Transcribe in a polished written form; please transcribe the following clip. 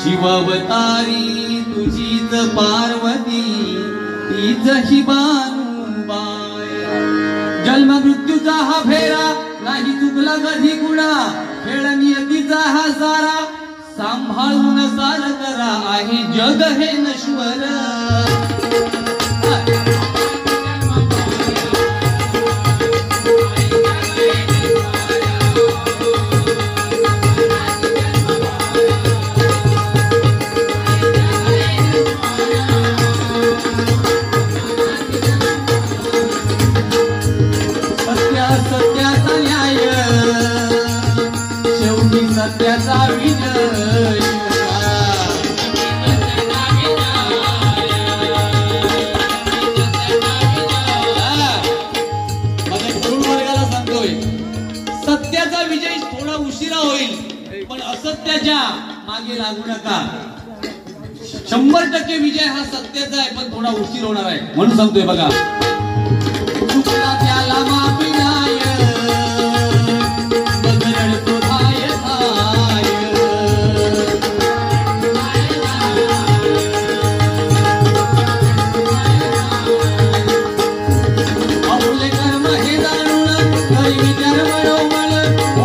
शिवावतारी तुझीच पार्वती तीच शिवानुबाई जन्म मृत्यूचा हा फेरा नाही चुकला कधी कुणा खेळ नियतीचा हा सारा सांभाळून सार करा आहे जग हे नश्वर सत्याचा विजय सांगतोय सत्याचा विजय थोडा उशिरा होईल पण असत्याच्या मागे लागू नका 100% विजय हा सत्याचा आहे पण थोडा उशीर होणार आहे म्हणून सांगतोय बघा चुकला त्याला माफी नाही विचार